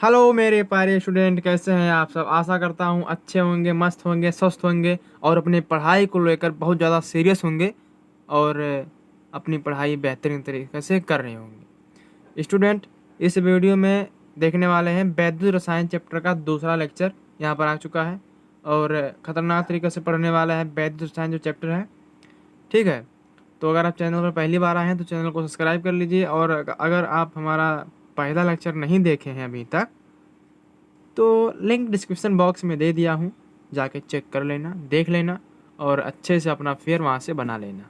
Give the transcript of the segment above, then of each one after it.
Hello मेरे प्यारे student, कैसे हैं आप सब। आशा करता हूँ अच्छे होंगे, मस्त होंगे, स्वस्थ होंगे और अपनी पढ़ाई को लेकर बहुत ज़्यादा सीरियस होंगे और अपनी पढ़ाई बेहतरीन तरीके से कर रहे होंगे। स्टूडेंट, इस वीडियो में देखने वाले हैं वैद्युत रसायन चैप्टर का दूसरा लेक्चर यहाँ पर आ चुका है और ख़तरनाक तरीके से पढ़ने वाला है वैद्युत रसायन जो चैप्टर है। ठीक है, तो अगर आप चैनल पर पहली बार आए हैं तो चैनल को सब्सक्राइब कर लीजिए और अगर आप हमारा पहला लेक्चर नहीं देखे हैं अभी तक तो लिंक डिस्क्रिप्शन बॉक्स में दे दिया हूँ, जाके चेक कर लेना, देख लेना और अच्छे से अपना फेयर वहाँ से बना लेना।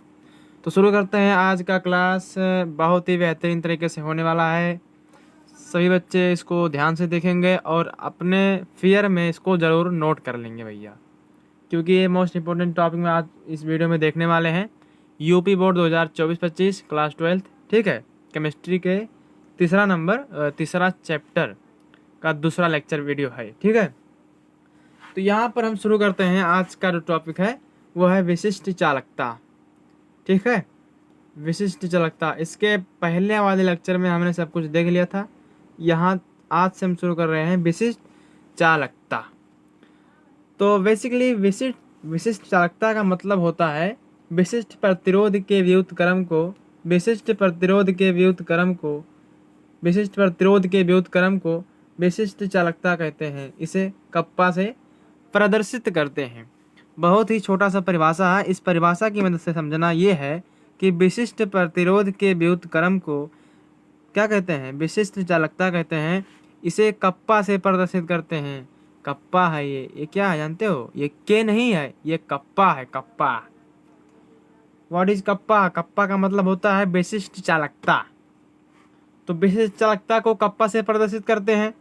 तो शुरू करते हैं आज का क्लास। बहुत ही बेहतरीन तरीके से होने वाला है। सभी बच्चे इसको ध्यान से देखेंगे और अपने फेयर में इसको ज़रूर नोट कर लेंगे भैया, क्योंकि ये मोस्ट इंपॉर्टेंट टॉपिक में आज इस वीडियो में देखने वाले हैं। यूपी बोर्ड 2024-25 क्लास 12, ठीक है, केमिस्ट्री के तीसरा चैप्टर का दूसरा लेक्चर वीडियो है। ठीक है, तो यहाँ पर हम शुरू करते हैं। आज का जो टॉपिक है वो है विशिष्ट चालकता। ठीक है, विशिष्ट चालकता। इसके पहले वाले लेक्चर में हमने सब कुछ देख लिया था। यहाँ आज से हम शुरू कर रहे हैं विशिष्ट चालकता। तो बेसिकली विशिष्ट चालकता का मतलब होता है विशिष्ट प्रतिरोध के व्युत्क्रम को विशिष्ट प्रतिरोध के व्युत्क्रम को विशिष्ट चालकता कहते हैं। इसे कप्पा से प्रदर्शित करते हैं। बहुत ही छोटा सा परिभाषा है। इस परिभाषा की मदद से समझना ये है कि विशिष्ट प्रतिरोध के व्युत्क्रम को क्या कहते हैं, विशिष्ट चालकता कहते हैं। इसे कप्पा से प्रदर्शित करते हैं। कप्पा है ये क्या है जानते हो? ये के नहीं है, ये कप्पा है। Kappa, what is kappa? Kappa का मतलब होता है विशिष्ट चालकता। तो विशिष्ट चालकता को कप्पा से प्रदर्शित करते हैं।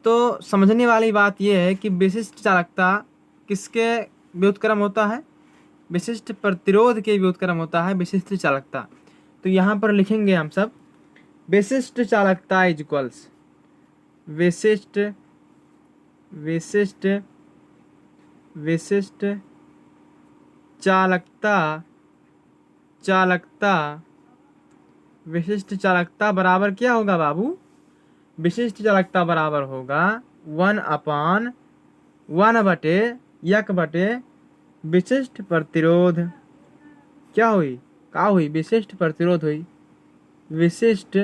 तो समझने वाली बात यह है कि विशिष्ट चालकता किसके व्युत्क्रम होता है? विशिष्ट प्रतिरोध के व्युत्क्रम होता है विशिष्ट चालकता। तो यहाँ पर लिखेंगे हम सब विशिष्ट चालकता इज इक्वल्स विशिष्ट विशिष्ट विशिष्ट चालकता विशिष्ट चालकता बराबर क्या होगा बाबू? विशिष्ट चालकता बराबर होगा 1/1/1 विशिष्ट प्रतिरोध। क्या हुई? का हुई? विशिष्ट प्रतिरोध हुई। विशिष्ट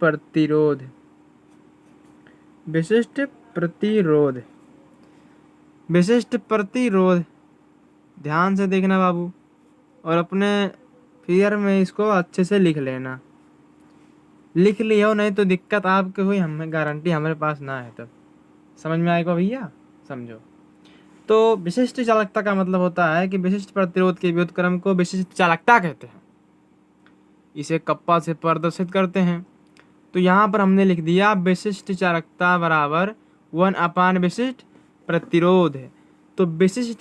प्रतिरोध विशिष्ट प्रतिरोध विशिष्ट प्रतिरोध। ध्यान से देखना बाबू और अपने फिगर में इसको अच्छे से लिख लेना। लिख लियो, नहीं तो दिक्कत आपके हुई, हमें गारंटी हमारे पास ना है। तब समझ में आएगा भैया, समझो। तो विशिष्ट चालकता का मतलब होता है कि विशिष्ट प्रतिरोध के व्युत्क्रम को विशिष्ट चालकता कहते हैं। इसे कप्पा से प्रदर्शित करते हैं। तो यहाँ पर हमने लिख दिया विशिष्ट चालकता बराबर 1/, विशिष्ट प्रतिरोध है। तो विशिष्ट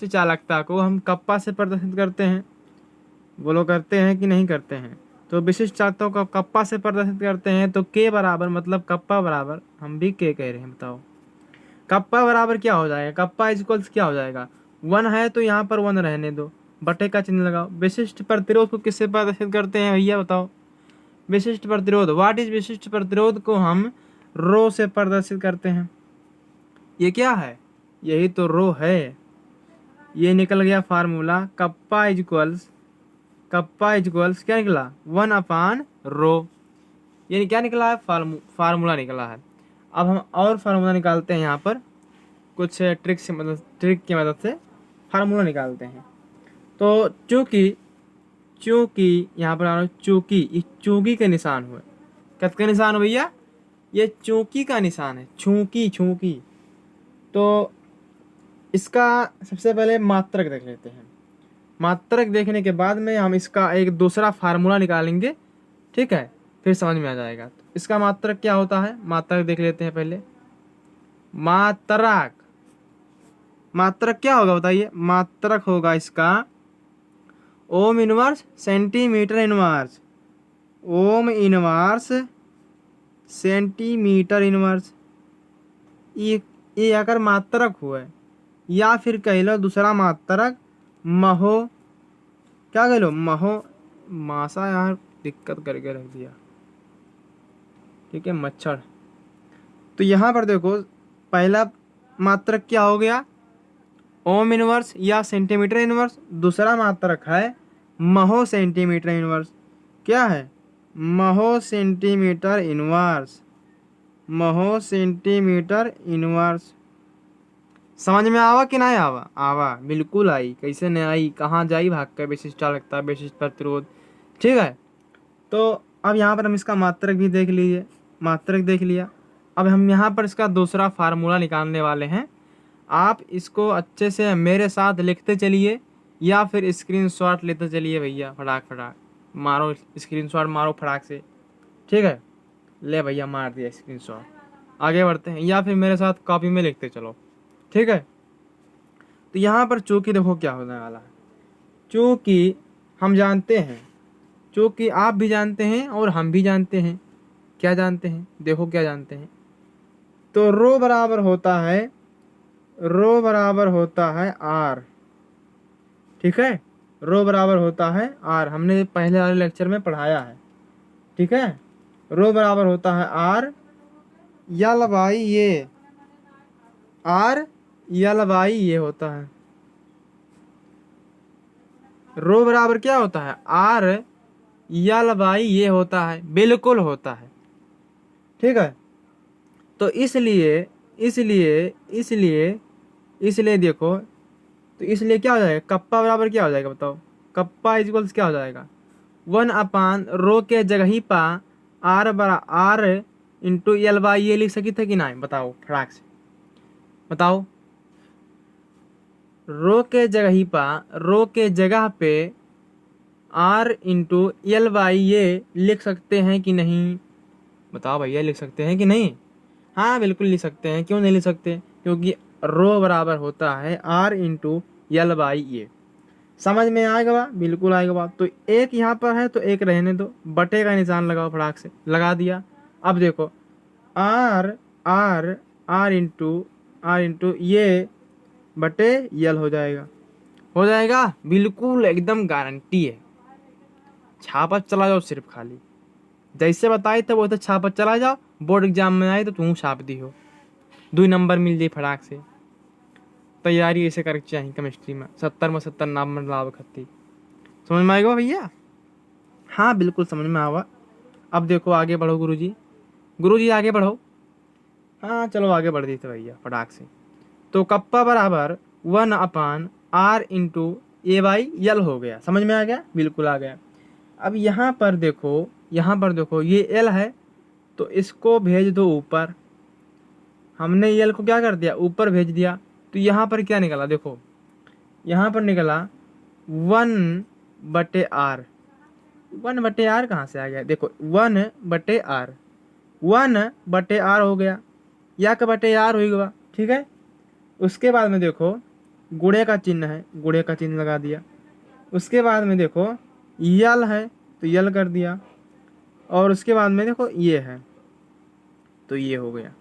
चालकता को हम कप्पा से प्रदर्शित करते हैं। बोलो, करते हैं कि नहीं करते हैं? तो विशिष्ट चालकता को कप्पा से प्रदर्शित करते हैं। तो के बराबर मतलब कप्पा बराबर, हम भी के कह रहे हैं, बताओ कप्पा बराबर क्या हो जाएगा? कप्पा इज इक्वल्स क्या हो जाएगा? 1 है तो यहाँ पर 1 रहने दो, बटे का चिन्ह लगाओ। विशिष्ट प्रतिरोध को किससे प्रदर्शित करते हैं भैया, बताओ? विशिष्ट प्रतिरोध, व्हाट इज विशिष्ट प्रतिरोध को हम रो से प्रदर्शित करते हैं। ये क्या है? यही तो रो है। ये निकल गया फार्मूला। कप्पा इज इक्वल्स क्या निकला? 1/रो। यानी क्या निकला है? फार्मूला निकला है। अब हम और फार्मूला निकालते हैं। यहाँ पर कुछ ट्रिक की मदद से फार्मूला निकालते हैं। तो चूंकि यहाँ पर चूंकि, ये चूंकि के निशान हुए। किसका निशान हो भैया? ये चूंकि का निशान है। चूंकि। तो इसका सबसे पहले मात्रक देख लेते हैं। मात्रक देखने के बाद में हम इसका एक दूसरा फार्मूला निकालेंगे। ठीक है, फिर समझ में आ जाएगा। तो इसका मात्रक क्या होता है, मात्रक देख लेते हैं पहले। मात्रक क्या होगा बताइए? मात्रक होगा इसका ohm inverse centimetre inverse. Ohm inverse centimetre inverse. ये अगर मात्रक हुए, या फिर कह लो दूसरा मात्रक महो, क्या कह लो? महो। मासा यार दिक्कत करके रख दिया। ठीक है, मच्छर। तो यहाँ पर देखो पहला मात्रक क्या हो गया, ओम इनवर्स या सेंटीमीटर इनवर्स। दूसरा मात्रक है महो सेंटीमीटर इनवर्स। क्या है, महो सेंटीमीटर इनवर्स, महो सेंटीमीटर इनवर्स। समझ में आवा कि नहीं आवा? आवा, बिल्कुल आई, कैसे नहीं आई, कहाँ जाई भाग कर विशिष्ट चालकता, विशिष्ट प्रतिरोध। ठीक है, तो अब यहाँ पर हम इसका मात्रक भी देख लीजिए, मात्रक देख लिया। अब हम यहाँ पर इसका दूसरा फार्मूला निकालने वाले हैं। आप इसको अच्छे से मेरे साथ लिखते चलिए या फिर स्क्रीनशॉट लेते चलिए भैया, फटाक फटाक मारो स्क्रीनशॉट, मारो फटाक से। ठीक है, ले भैया मार दिया स्क्रीनशॉट। आगे बढ़ते हैं, या फिर मेरे साथ कॉपी में लिखते चलो। ठीक है, तो यहाँ पर चूँकि देखो क्या होने वाला है, चूँकि हम जानते हैं, चूँकि आप भी जानते हैं और हम भी जानते हैं। क्या जानते हैं, देखो क्या जानते हैं। तो रो बराबर होता है, रो बराबर होता है आर। ठीक है, रो बराबर होता है आर, हमने पहले वाले लेक्चर में पढ़ाया है। ठीक है, रो बराबर होता है आर यल बाई ये, आर यल बाई ये होता है। रो बराबर क्या होता है, आर यल बाई ये होता है, बिल्कुल होता है। ठीक है, तो इसलिए इसलिए इसलिए इसलिए देखो, तो इसलिए क्या हो जाएगा, कप्पा बराबर क्या हो जाएगा बताओ, कप्पा इक्वल्स क्या हो जाएगा, 1/रो के जगह ही पा आर बरा आर इंटू यल बाई ये लिख सकी थे कि नहीं, बताओ फटाक से बताओ। रो के जगह ही पा, रो के जगह पे आर इंटू यल बाई ये लिख सकते हैं कि नहीं, बताओ भैया, लिख सकते हैं कि नहीं? हाँ बिल्कुल लिख सकते हैं, क्यों नहीं लिख सकते, क्योंकि रो बराबर होता है आर इंटू यल बाई ये। समझ में आएगा बा, बिल्कुल आएगा बा। तो एक यहाँ पर है तो एक रहने दो, बटे का निशान लगाओ, फटाक से लगा दिया। अब देखो आर आर आर इंटू ये बटे यल हो जाएगा, हो जाएगा, बिल्कुल एकदम गारंटी है। छापा चला जाओ सिर्फ खाली, जैसे बताई तो वो तो छापा चला जाओ, बोर्ड एग्जाम में आए तो तुम छाप दी हो, 2 नंबर मिल जाए फटाक से। तैयारी ऐसे करके चाहिए केमिस्ट्री में, 70 में 70 नंबर लाभ खत्ती। समझ में आएगा भैया? हाँ बिल्कुल समझ में आवा। अब देखो आगे बढ़ो गुरुजी, गुरुजी आगे बढ़ो। हाँ चलो आगे बढ़ दी थे भैया फटाक से। तो कप्पा बराबर 1/r इंटू ए बाई यल हो गया, समझ में आ गया, बिल्कुल आ गया। अब यहाँ पर देखो, यहाँ पर देखो ये एल है तो इसको भेज दो ऊपर, हमने एल को क्या कर दिया, ऊपर भेज दिया। तो यहाँ पर क्या निकला, देखो यहाँ पर निकला 1/r। 1/r कहाँ से आ गया, देखो 1/r, 1/r हो गया, या का बटे आर हो गया। ठीक है, उसके बाद में देखो गुणे का चिन्ह है, गुणे का चिन्ह लगा दिया। उसके बाद में देखो यल है तो यल कर दिया, और उसके बाद में देखो ये है तो ये हो गया।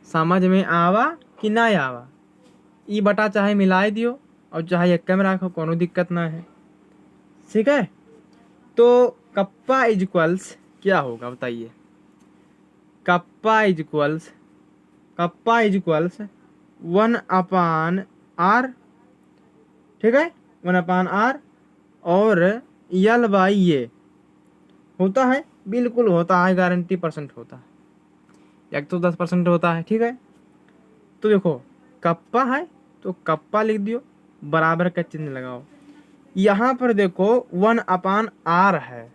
समझ में आवा कि ना आवा? ई बटा चाहे मिलाए दियो और चाहे एक में रखो, कोनो दिक्कत ना है। ठीक है, तो कप्पा इक्वल्स क्या होगा बताइए, कप्पा इक्वल्स 1/r। ठीक है, 1/r और यल बाई ये होता है, बिल्कुल होता है, गारंटी % होता है, एक तो 10% होता है। ठीक है, तो देखो कप्पा है तो कप्पा लिख दियो, बराबर का चिन्ह लगाओ। यहाँ पर देखो 1/r है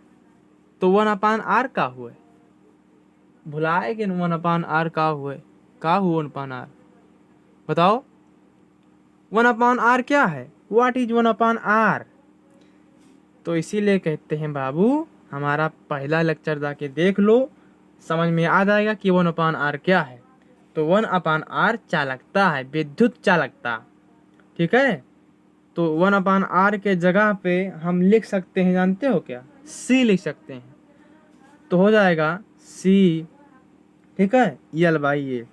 तो 1/r का हुए, भुलाए कि 1/r का हुए, का हुआ 1/r बताओ। 1/r क्या है, व्हाट इज 1/r? तो इसीलिए कहते हैं बाबू, हमारा पहला लेक्चर जाके देख लो, समझ में आ जाएगा कि 1/r क्या है। तो 1/r चालकता है, विद्युत चालकता। ठीक है, तो 1/r के जगह पे हम लिख सकते हैं, जानते हो क्या, c लिख सकते हैं, तो हो जाएगा c। ठीक है, यल बाई ये,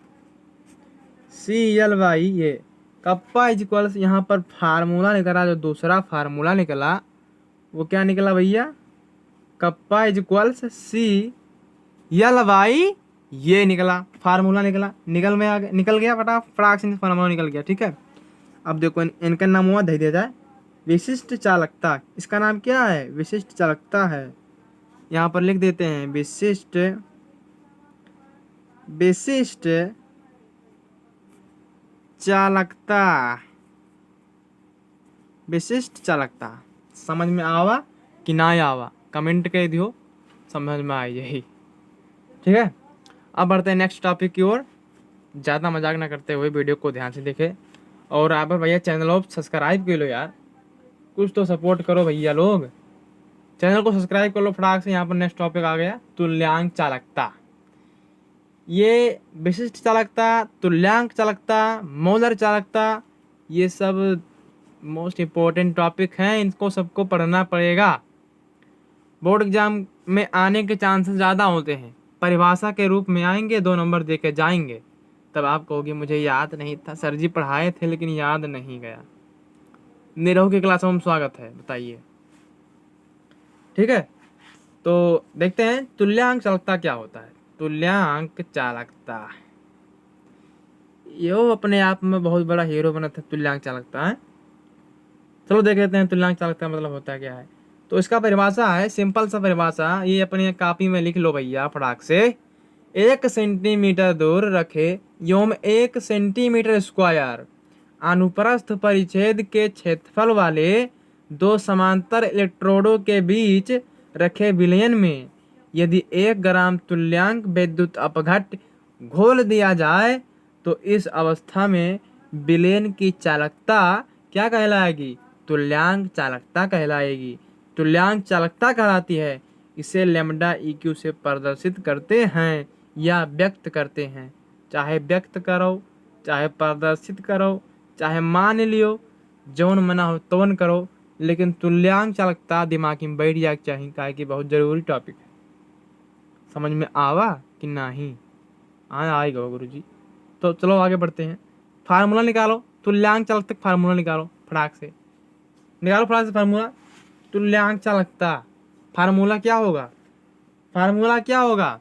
c यल बाई ये। कप्पा इक्वल्स यहाँ पर फार्मूला निकला, जो दूसरा फार्मूला निकला वो क्या निकला भैया, kappa equals c L by ये निकला फार्मूला, निकल गया फटाक से फार्मूला निकल गया। ठीक है, अब देखो इनका नाम हुआ दे दिया जाए विशिष्ट चालकता। इसका नाम क्या है? विशिष्ट चालकता है। यहाँ पर लिख देते हैं विशिष्ट चालकता। विशिष्ट चालकता समझ में आवा कि ना आवा कमेंट कर दियो, समझ में आई यही। ठीक है, अब बढ़ते हैं नेक्स्ट टॉपिक की ओर। ज़्यादा मजाक ना करते हुए वीडियो को ध्यान से देखें, और आप भैया चैनल को सब्सक्राइब कर लो यार, कुछ तो सपोर्ट करो भैया लोग, चैनल को सब्सक्राइब कर लो फटाक से। यहाँ पर नेक्स्ट टॉपिक आ गया तुल्यांक चालकता। ये विशिष्ट चालकता, तुल्यांक चालकता, मोलर चालकता, ये सब मोस्ट इम्पोर्टेंट टॉपिक हैं, इनको सबको पढ़ना पड़ेगा। बोर्ड एग्जाम में आने के चांसेस ज़्यादा होते हैं, परिभाषा के रूप में आएंगे, 2 नंबर दे के जाएंगे, तब आप कहोगे मुझे याद नहीं था, सर जी पढ़ाए थे लेकिन याद नहीं गया। निरहु की क्लासों में स्वागत है, बताइए। ठीक है, तो देखते हैं तुल्यांक चालकता क्या होता है। तुल्यांक चालकता यो अपने आप में बहुत बड़ा हीरो बना था, तुल्यांक चालकता है। चलो देख लेते हैं तुल्यांक चालकता मतलब होता क्या है। तो इसका परिभाषा है, सिंपल सा परिभाषा, ये अपनी कॉपी में लिख लो भैया फटाक से। 1 सेंटीमीटर दूर रखे योम 1 सेंटीमीटर स्क्वायर अनुप्रस्थ परिच्छेद के क्षेत्रफल वाले 2 समांतर इलेक्ट्रोडों के बीच रखे विलयन में यदि 1 ग्राम तुल्यांक विद्युत अपघट्य घोल दिया जाए तो इस अवस्था में विलयन की चालकता क्या कहलाएगी? तुल्यांक चालकता कहलाएगी। तुल्यांक चालकता कहलाती है। इसे लैम्ब्डा EQ से प्रदर्शित करते हैं या व्यक्त करते हैं। चाहे व्यक्त करो, चाहे प्रदर्शित करो, चाहे मान लियो, जौन मना हो तौन करो, लेकिन तुल्यांक चालकता दिमाग में बैठ जाए चाहिए, काहे कि बहुत जरूरी टॉपिक है। समझ में आवा कि नहीं? आएगा गुरुजी। तो चलो आगे बढ़ते हैं। फार्मूला निकालो, तुल्यांक चालकता फार्मूला निकालो फटाक से, निकालो फटाक से फार्मूला। तुल्यांक चालकता फार्मूला क्या होगा? फार्मूला क्या होगा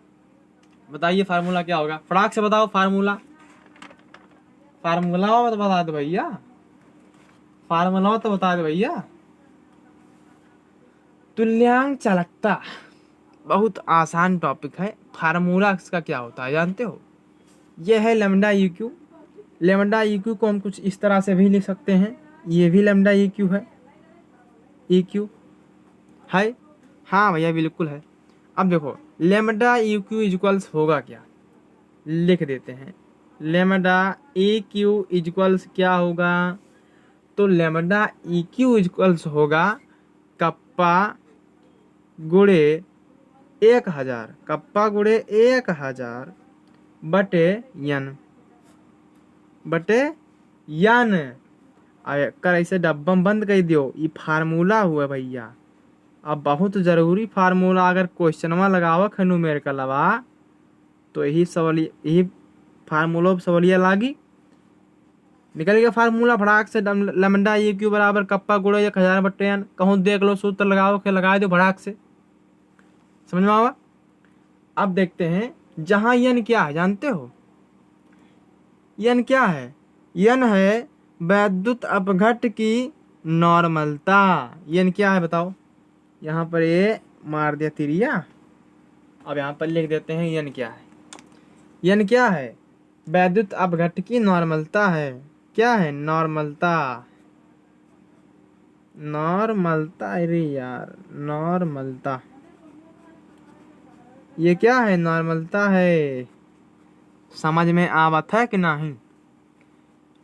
बताइए, फार्मूला क्या होगा? फटाक से बताओ फार्मूला। फार्मूला तो बता दो भैया, फार्मूला तो बता दो भैया। तुल्यांक चालकता बहुत आसान टॉपिक है। फार्मूला इसका क्या होता है जानते हो? यह है लैम्ब्डा EQ। लैम्ब्डा EQ को हम कुछ इस तरह से भी लिख सकते हैं, ये भी लैम्ब्डा EQ है। EQ है, हाँ भैया बिल्कुल है। अब देखो लैम्ब्डा EQ इक्वल्स होगा क्या, लिख देते हैं। लैम्ब्डा EQ इक्वल्स क्या होगा? तो लैम्ब्डा EQ इक्वल्स होगा कप्पा गुणे 1000, कप्पा गुणे 1000 बटे यन। कर ऐसे डब्बा में बंद कर दियो, ये फार्मूला हुआ भैया। अब बहुत जरूरी फार्मूला, अगर क्वेश्चन में लगावा खनू मेरे का लवा तो यही फार्मूला सवालिया लागी। निकल गया फार्मूला फटाक से। लैम्ब्डा EQ बराबर कप्पा गुणे 1000 बटे n। कहूँ देख लो, सूत्र लगाओ के लगा दो फटाक से, समझ में आवा। अब देखते हैं जहाँ n क्या है जानते हो? n क्या है? n है वैद्युत अपघट्य की नॉर्मलता। n क्या है बताओ? यहाँ पर ये मार दिया तिरिया, अब यहाँ पर लिख देते हैं n क्या है। n क्या है? वैद्युत अपघट्य की नॉर्मलता है। क्या है? नॉर्मलता। नॉर्मलता, अरे यार नॉर्मलता, ये क्या है? नॉर्मलता है। समझ में आवत है कि नहीं?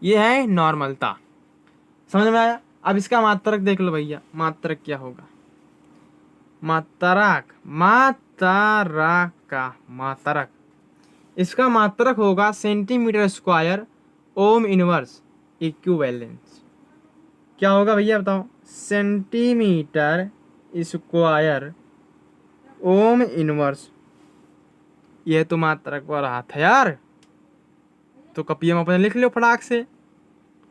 ये है नॉर्मलता, समझ में आया? अब इसका मात्रक देख लो भैया, मात्रक क्या होगा? मात्रक इसका मात्रक होगा centimetre square ohm inverse equivalence. क्या होगा भैया बताओ? Centimetre square ohm inverse. यह तो मात्रक पर रहा था यार, तो कपिया में अपने लिख लो फटाक से।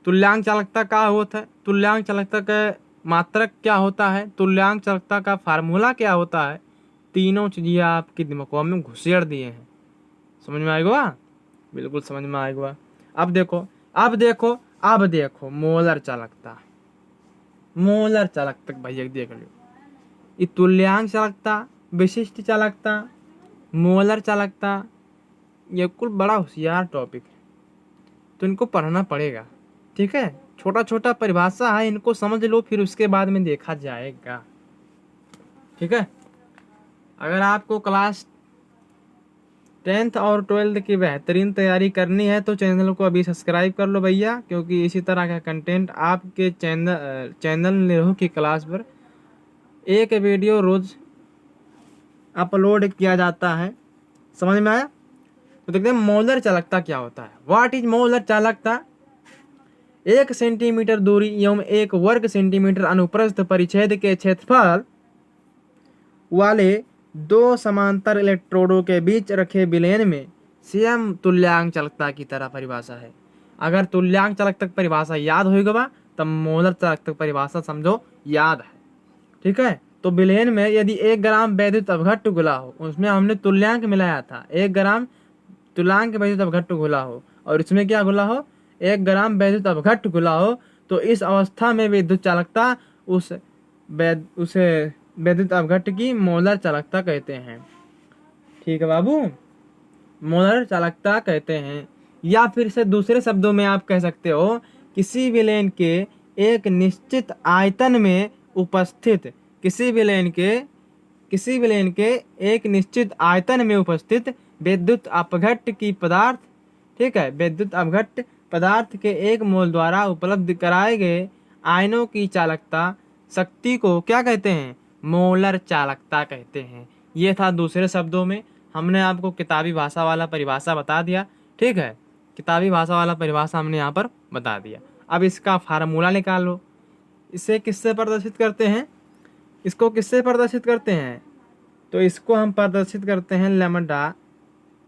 तुल्यांक चालकता क्या होता है? तुल्यांक चालकता का मात्रक क्या होता है? तुल्यांक चालकता का फार्मूला क्या होता है? तीनों चीजें आपके दिमाग में घुसेड़ दिए हैं। समझ में आएगा? बिल्कुल समझ में आएगा। अब देखो, अब देखो, अब देखो मोलर चालकता, मोलर चालकता भैया देख लो। ये तुल्यांक चालकता, विशिष्ट चालकता, मोलर चालकता, ये कुल बड़ा होशियार टॉपिक है, तो इनको पढ़ना पड़ेगा। ठीक है, छोटा छोटा परिभाषा है, इनको समझ लो, फिर उसके बाद में देखा जाएगा। ठीक है, अगर आपको क्लास 10th और 12th की बेहतरीन तैयारी करनी है तो चैनल को अभी सब्सक्राइब कर लो भैया, क्योंकि इसी तरह का कंटेंट आपके चैनल निरहु की क्लास पर एक वीडियो रोज अपलोड किया जाता है। समझ में आया? तो देखते हैं मोलर चालकता क्या होता है। व्हाट इज मोलर चालकता? 1 सेंटीमीटर दूरी एवं 1 वर्ग सेंटीमीटर अनुप्रस्थ परिच्छेद के क्षेत्रफल वाले दो समांतर इलेक्ट्रोडों के बीच रखे विलयन में स्वयं तुल्यांक चालकता की तरह परिभाषा है। अगर तुल्यांक चालकता परिभाषा याद होगा तब मोलर चालकता परिभाषा समझो याद है। ठीक है, तो विलयन में यदि 1 ग्राम वैद्युत अपघट्ट घुला हो, उसमें हमने तुल्यांक मिलाया था, 1 ग्राम तुल्यांक वैद्युत अपघट्ट घुला हो, और इसमें क्या घुला हो, 1 ग्राम वैद्युत अपघट्ट घुला हो, तो इस अवस्था में विद्युत चालकता उसे वैद्युत अपघट्ट की मोलर चालकता कहते हैं। ठीक है बाबू, मोलर चालकता कहते हैं। या फिर से दूसरे शब्दों में आप कह सकते हो, किसी विलयन के एक निश्चित आयतन में उपस्थित किसी विलयन के एक निश्चित आयतन में उपस्थित विद्युत अपघट्ट की पदार्थ, ठीक है, विद्युत अपघट्ट पदार्थ के 1 मोल द्वारा उपलब्ध कराए गए आयनों की चालकता शक्ति को क्या कहते हैं? मोलर चालकता कहते हैं। ये था दूसरे शब्दों में, हमने आपको किताबी भाषा वाला परिभाषा बता दिया। ठीक है, किताबी भाषा वाला परिभाषा हमने यहाँ पर बता दिया। अब इसका फार्मूला निकालो। इसे किससे प्रदर्शित करते हैं? इसको किससे प्रदर्शित करते हैं? तो इसको हम प्रदर्शित करते हैं लैम्डा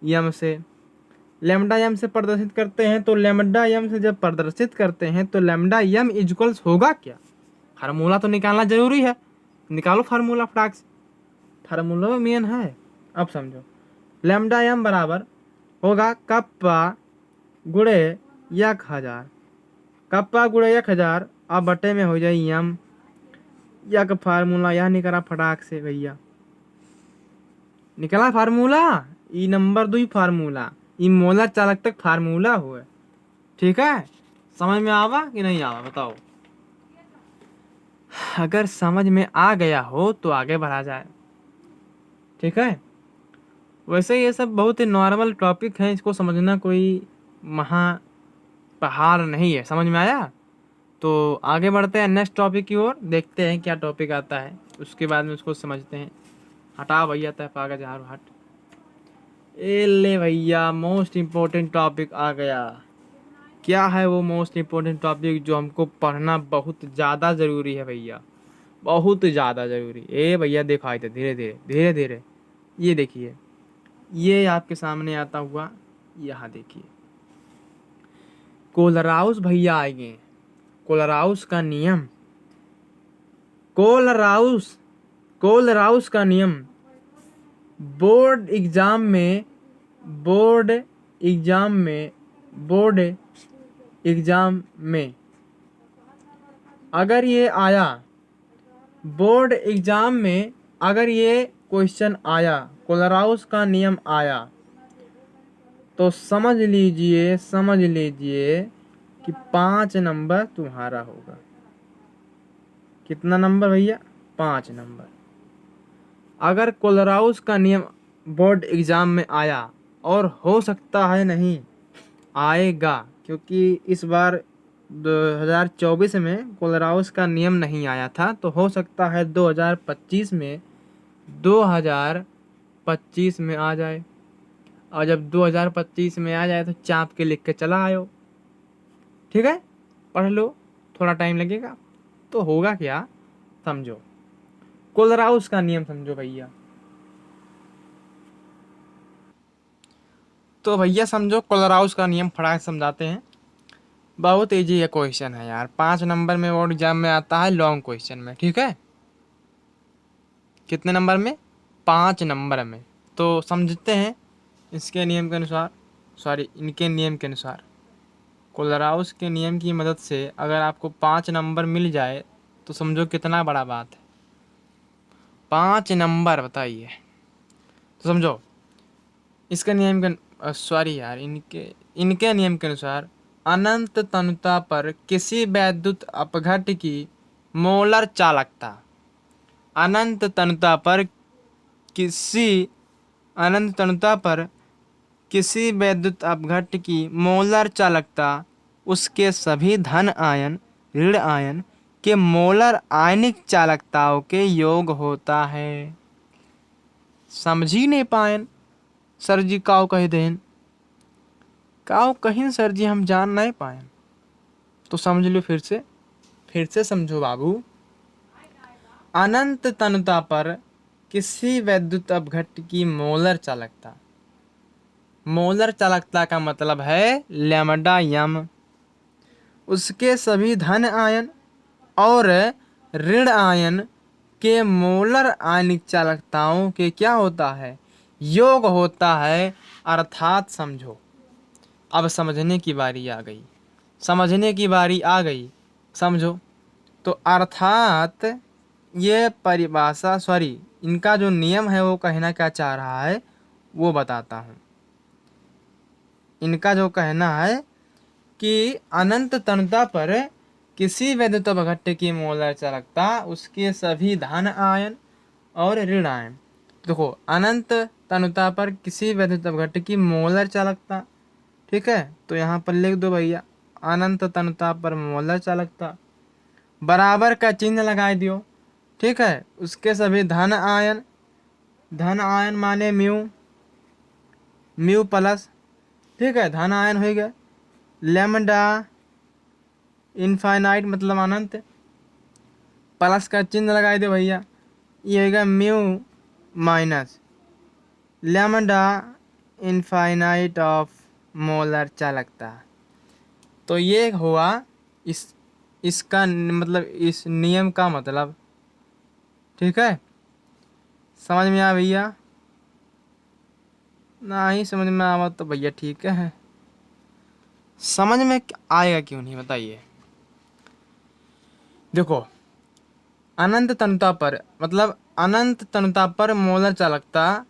यम से। लैम्डा यम से प्रदर्शित करते हैं, तो लैम्डा यम से जब प्रदर्शित करते हैं तो लैम्डा यम इक्वल्स होगा क्या? फार्मूला तो निकालना जरूरी है, निकालो फार्मूला फटाक से, फार्मूला मेन है। अब समझो, लैम्डा यम बराबर होगा कप्पा गुणे 1000, कप्पा गुणे 1000 अब बटे में हो जाए यम। या का फार्मूला यह निकला फटाक से भैया, निकला फार्मूला, ई नंबर 2 फार्मूला, ई मोलर चालकता फार्मूला हुआ। ठीक है, समझ में आवा कि नहीं आवा बताओ? अगर समझ में आ गया हो तो आगे बढ़ा जाए। ठीक है, वैसे ये सब बहुत ही नॉर्मल टॉपिक है, इसको समझना कोई महा पहाड़ नहीं है। समझ में आया? तो आगे बढ़ते हैं नेक्स्ट टॉपिक की ओर, देखते हैं क्या टॉपिक आता है, उसके बाद में उसको समझते हैं। हटा भैया तय कागज यार हट। ए ले भैया, मोस्ट इम्पोर्टेंट टॉपिक आ गया। क्या है वो मोस्ट इम्पोर्टेंट टॉपिक जो हमको पढ़ना बहुत ज़्यादा ज़रूरी है भैया, बहुत ज़्यादा ज़रूरी। ए भैया दिखाई दे, धीरे धीरे धीरे धीरे, ये देखिए, ये आपके सामने आता हुआ, यहाँ देखिए, कोलराउस भैया आएंगे। कोलराउस का नियम, कोलराउस का नियम बोर्ड एग्जाम में अगर ये आया, बोर्ड एग्जाम में अगर ये क्वेश्चन आया, कोलराउस का नियम आया, तो समझ लीजिए कि 5 नंबर तुम्हारा होगा। कितना नंबर भैया? 5 नंबर। अगर कोलराउस का नियम बोर्ड एग्जाम में आया, और हो सकता है नहीं आएगा, क्योंकि इस बार 2024 में कोलराउस का नियम नहीं आया था, तो हो सकता है 2025 में आ जाए। और जब 2025 में आ जाए तो चाप के लिख के चला आयो। ठीक है, पढ़ लो, थोड़ा टाइम लगेगा। तो होगा क्या, समझो, कोलराउस का नियम समझो भैया। तो भैया समझो कोलराउस का नियम फटाक समझाते हैं। बहुत इजी है क्वेश्चन है यार, 5 नंबर में बोर्ड एग्जाम में आता है, लॉन्ग क्वेश्चन में। ठीक है, कितने नंबर में? 5 नंबर में। तो समझते हैं इसके नियम के अनुसार, इनके नियम के अनुसार, कोलराउस के नियम की मदद से अगर आपको 5 नंबर मिल जाए तो समझो कितना बड़ा बात है। 5 नंबर बताइए, तो समझो इसका नियम के इनके नियम के अनुसार अनंत तनुता पर किसी वैद्युत अपघट्य की मोलर चालकता, अनंत तनुता पर किसी वैद्युत अपघट्य की मोलर चालकता उसके सभी धन आयन ऋण आयन के मोलर आयनिक चालकताओं के योग होता है। समझी नहीं पायन सर जी, काव कह देन, काव कहीं सर जी हम जान नहीं पाए, तो समझ लो फिर से समझो बाबू। अनंत तनुता पर किसी वैद्युत अपघट्य की मोलर चालकता का मतलब है लैम्डा यम, उसके सभी धन आयन और ऋण आयन के मोलर आयनिक चालकताओं के क्या होता है, योग होता है। अर्थात समझो, अब समझने की बारी आ गई, समझो। तो अर्थात ये परिभाषा इनका जो नियम है वो कहना क्या चाह रहा है वो बताता हूँ। इनका जो कहना है कि अनंत तनुता पर किसी वैद्युत अपघट्य की मोलर चालकता उसके सभी धन आयन और ऋण आयन, देखो अनंत तनुता पर किसी वैद्युत अपघट्य की मोलर चालकता, ठीक है, तो यहाँ पर लिख दो भैया अनंत तनुता पर मोलर चालकता, बराबर का चिन्ह लगा दियो, ठीक है। उसके सभी धन आयन माने म्यू प्लस, ठीक है, धन आयन हो गया, लैम्डा इनफाइनाइट मतलब अनंत, प्लस का चिन्ह लगा दो भैया, ये होगा mu minus lambda infinite of molar चालकता। तो ये हुआ इसका मतलब, इस नियम का मतलब, ठीक है। समझ में आया भैया? नहीं समझ में आवा तो भैया ठीक है, समझ में आएगा क्यों नहीं बताइए। देखो अनंत तनुता पर मतलब अनंत तनुता पर मोलर चालकता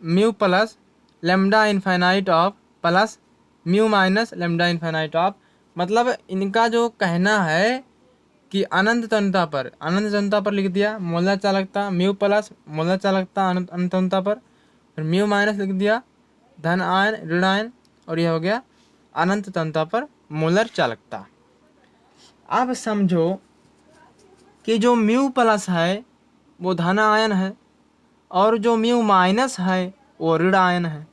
mu plus lambda infinite of plus mu minus lambda infinite of, मतलब इनका जो कहना है कि अनंत तनुता पर लिख दिया मोलर चालकता म्यू प्लस मोलर चालकता अनंत तनुता पर, फिर म्यू माइनस लिख दिया धन आयन ऋण आयन, और यह हो गया अनंत तनुता पर मोलर चालकता। अब समझो कि जो म्यू प्लस है वो धन आयन है और जो म्यू माइनस है वो ऋण आयन है,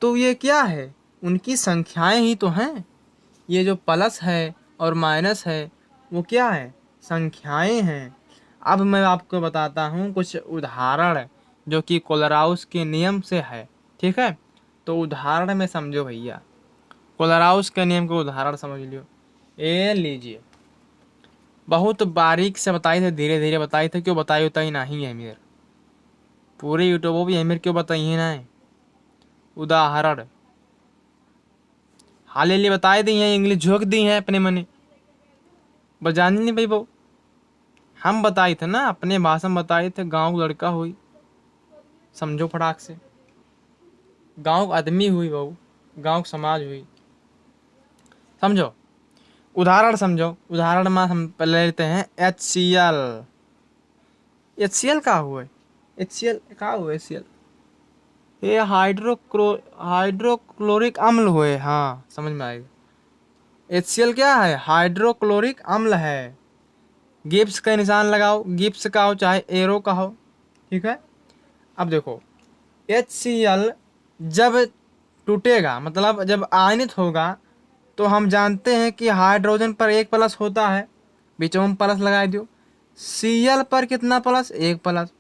तो ये क्या है, उनकी संख्याएं ही तो हैं। ये जो प्लस है और माइनस है वो क्या है, संख्याएं हैं। अब मैं आपको बताता हूँ कुछ उदाहरण जो कि कोलराउस के नियम से है, ठीक है। तो उदाहरण में समझो भैया, कोलराउस के नियम को उदाहरण समझ लियो। ए लीजिए, बहुत बारीक से बताई थे, धीरे धीरे बताई थे, क्यों बताई होता ही नहीं है मेरे पूरे यूट्यूब भी है क्यों बताइए ना। उदाहरण हाल ही बताए दी हैं, इंग्लिश झोंक दी हैं अपने मने, बजानी नहीं भाई वो हम बताए थे ना, अपने भाषा में बताए थे। गांव लड़का हुई, समझो फटाक से, गांव आदमी हुई, बहू गांव समाज हुई, समझो। उदाहरण समझो, उदाहरण में हम पहले लेते हैं HCl। HCl का हुआ है, HCl का हुआ है, HCl ये हाइड्रोक्लोरिक अम्ल हुए, हाँ समझ में आएगा। HCl क्या है, हाइड्रोक्लोरिक अम्ल है। गिब्स का निशान लगाओ, गिब्स का हो चाहे एरो का हो, ठीक है। अब देखो HCl जब टूटेगा मतलब जब आयनित होगा तो हम जानते हैं कि हाइड्रोजन पर 1 प्लस होता है, बीच में प्लस लगा दो। Cl पर कितना प्लस, 1 प्लस।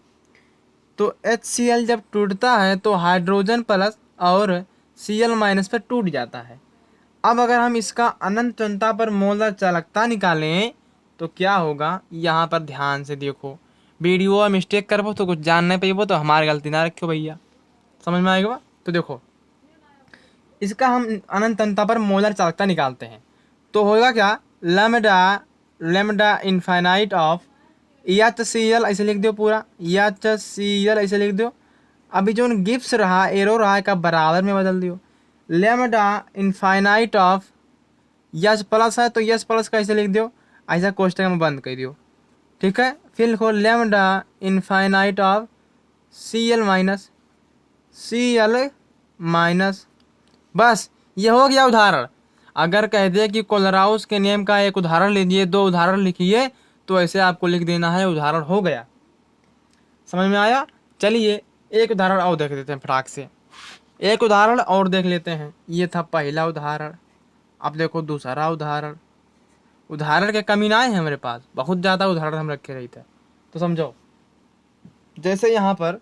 तो HCl जब टूटता है तो हाइड्रोजन प्लस और Cl माइनस पर टूट जाता है। अब अगर हम इसका अनंत तनुता पर मोलर चालकता निकालें तो क्या होगा, यहाँ पर ध्यान से देखो, वीडियो में मिस्टेक करबो तो कुछ जान नहीं पाइबो तो हमारी गलती ना रखो भैया, समझ में आएगा। तो देखो इसका हम अनंत अनंतता पर मोलर चालकता निकालते हैं। तो होगा क्या, lambda lambda infinite of H C L ऐसे लिख दो पूरा, एच सी एल ऐसे लिख दो। अभी जो गिब्स रहा एरो रहा का बराबर में बदल दियो, lambda infinite of yes plus है तो यस प्लस का ऐसे लिख दो, ऐसा कोष्टक में बंद कर दियो। ठीक है, फिर लिखो lambda infinite of C L minus C L minus. बस ये हो गया उदाहरण। अगर कह दे कि कोलराउस के नियम का एक उदाहरण लीजिए, दो उदाहरण लिखिए, तो ऐसे आपको लिख देना है, उदाहरण हो गया। समझ में आया? चलिए एक उदाहरण और देख लेते हैं फटाक से, एक उदाहरण और देख लेते हैं। ये था पहला उदाहरण, अब देखो दूसरा उदाहरण। उदाहरण के कमी ना है हमारे पास, बहुत ज़्यादा उदाहरण हम रखे रही थे। तो समझो, जैसे यहाँ पर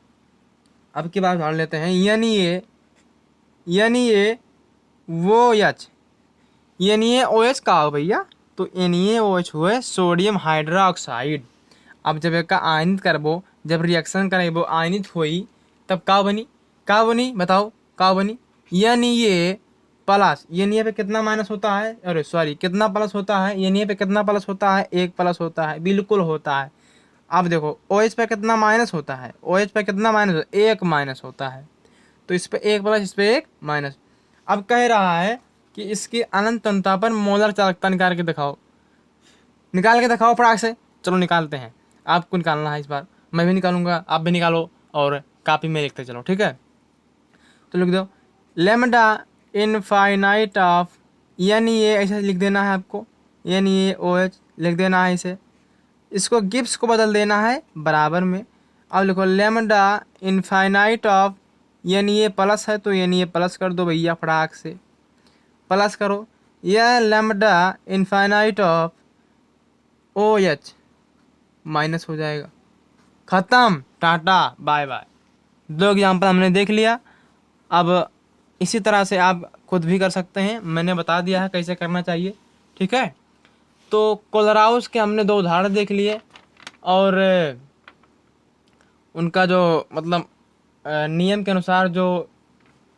अब की बात उदाहरण लेते हैं, यानी ये वो एच, यानी ये ओ एच का हो भैया, तो एन ओ एच हुए सोडियम हाइड्रोक्साइड। अब जब एक आयनित करबो, जब रिएक्शन करेबो आयनित हुई, तब का बनी बताओ का बनी, यानी ये प्लस, यानी पे कितना माइनस होता है, अरे सॉरी कितना प्लस होता है, यानी पे कितना प्लस होता है, एक प्लस होता है, बिल्कुल होता है। अब देखो ओ एच पे कितना माइनस होता है, ओ एच पे कितना माइनस, एक माइनस होता है, तो इस पे एक प्लस, इस पे एक माइनस। अब कह रहा है कि इसकी अनंत अनंतता पर मोलर चालकता निकाल के दिखाओ फटाक से। चलो निकालते हैं, आपको निकालना है इस बार, मैं भी निकालूंगा, आप भी निकालो और कॉपी में लिखते चलो। ठीक है, तो लिख दो लैम्डा इनफाइनाइट ऑफ, यानी ये ऐसे लिख देना है आपको, यानी ये ओ एच लिख देना है इसे, इसको गिब्स को बदल देना है बराबर में। अब लिखो लैम्डा इनफाइनाइट ऑफ, यानी ये प्लस है तो यानी ये प्लस कर दो भैया, फटाक से प्लस करो। यह lambda infinite of O H minus हो जाएगा, ख़त्म, टाटा बाय बाय। दो एग्जाम्पल हमने देख लिया। अब इसी तरह से आप खुद भी कर सकते हैं, मैंने बता दिया है कैसे करना चाहिए। ठीक है, तो कोलराउस के हमने दो उदाहरण देख लिए, और उनका जो मतलब नियम के अनुसार जो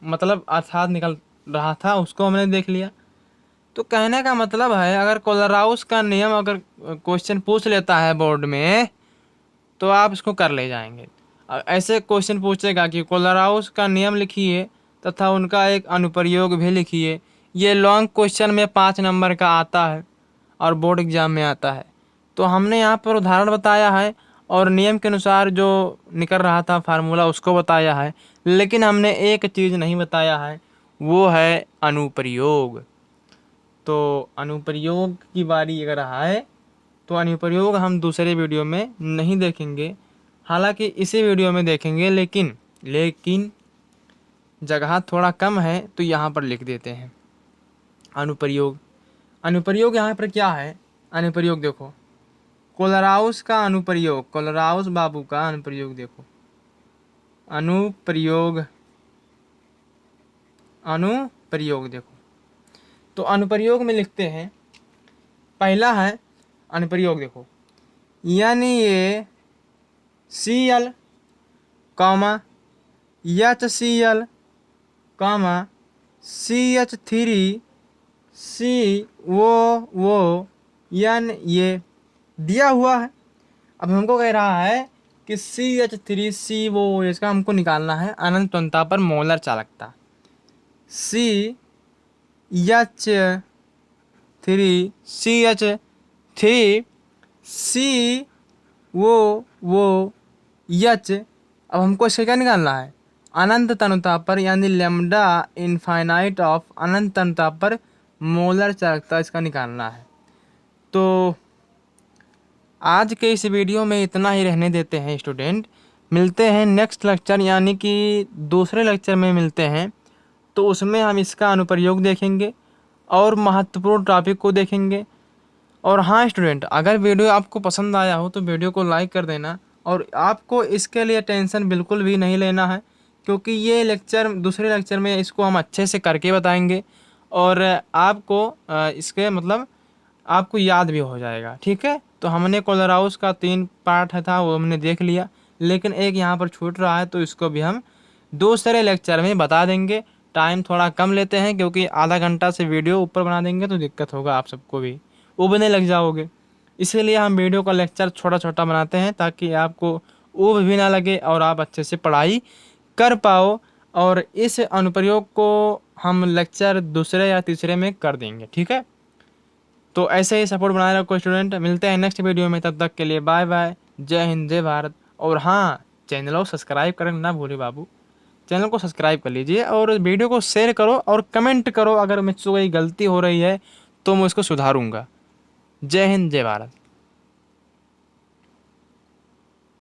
मतलब अर्थात निकल रहा था उसको हमने देख लिया। तो कहने का मतलब है, अगर कोलराउस का नियम अगर क्वेश्चन पूछ लेता है बोर्ड में, तो आप इसको कर ले जाएंगे। ऐसे क्वेश्चन पूछेगा कि कोलराउस का नियम लिखिए तथा उनका एक अनुप्रयोग भी लिखिए। ये लॉन्ग क्वेश्चन में 5 नंबर का आता है और बोर्ड एग्जाम में आता है। तो हमने यहाँ पर उदाहरण बताया है और नियम के अनुसार जो निकल रहा था फार्मूला उसको बताया है, लेकिन हमने एक चीज़ नहीं बताया है, वो है अनुप्रयोग। तो अनुप्रयोग की बारी अगर है तो अनुप्रयोग हम दूसरे वीडियो में नहीं देखेंगे, हालांकि इसी वीडियो में देखेंगे, लेकिन जगह थोड़ा कम है तो यहाँ पर लिख देते हैं अनुप्रयोग यहाँ पर क्या है। अनुप्रयोग देखो, कोलराउस का अनुप्रयोग, कोलराउस बाबू का अनुप्रयोग देखो, अनुप्रयोग देखो। तो अनुप्रयोग में लिखते हैं, पहला है अनुप्रयोग देखो, यानी ये Cl comma HCl comma CH3 COON ये दिया हुआ है। अब हमको कह रहा है कि CH3 COO इसका हमको निकालना है अनंत अनंतता पर मोलर चालकता। CH3 CH3 COOH। अब हमको इसका क्या निकालना है, अनंत अनंतता पर, यानी लैम्डा इनफाइनाइट ऑफ अनंत अनंतता पर मोलर चालकता इसका निकालना है। तो आज के इस वीडियो में इतना ही रहने देते हैं स्टूडेंट। मिलते हैं नेक्स्ट लेक्चर, यानी कि दूसरे लेक्चर में मिलते हैं, तो उसमें हम इसका अनुप्रयोग देखेंगे और महत्वपूर्ण टॉपिक को देखेंगे। और हाँ स्टूडेंट, अगर वीडियो आपको पसंद आया हो तो वीडियो को लाइक कर देना, और आपको इसके लिए टेंशन बिल्कुल भी नहीं लेना है, क्योंकि ये लेक्चर दूसरे लेक्चर में इसको हम अच्छे से करके बताएंगे और आपको इसके मतलब आपको याद भी हो जाएगा। ठीक है, तो हमने कोलराउस का 3 पार्ट था वो हमने देख लिया, लेकिन एक यहाँ पर छूट रहा है, तो इसको भी हम दूसरे लेक्चर में बता देंगे। टाइम थोड़ा कम लेते हैं, क्योंकि आधा घंटा से वीडियो ऊपर बना देंगे तो दिक्कत होगा आप सबको भी, उबने लग जाओगे। इसीलिए हम वीडियो का लेक्चर छोटा छोटा बनाते हैं ताकि आपको ऊब भी ना लगे और आप अच्छे से पढ़ाई कर पाओ। और इस अनुप्रयोग को हम लेक्चर दूसरे या तीसरे में कर देंगे, ठीक है। तो ऐसे ही सपोर्ट बनाए रखो स्टूडेंट। मिलते हैं नेक्स्ट वीडियो में, तब तक के लिए बाय बाय। जय हिंद, जय भारत। और हाँ, चैनल को सब्सक्राइब करना ना भूले बाबू। चैनल को सब्सक्राइब कर लीजिए और वीडियो को शेयर करो और कमेंट करो, अगर मुझसे कोई गलती हो रही है तो मैं उसको सुधारूंगा। जय हिंद, जय भारत।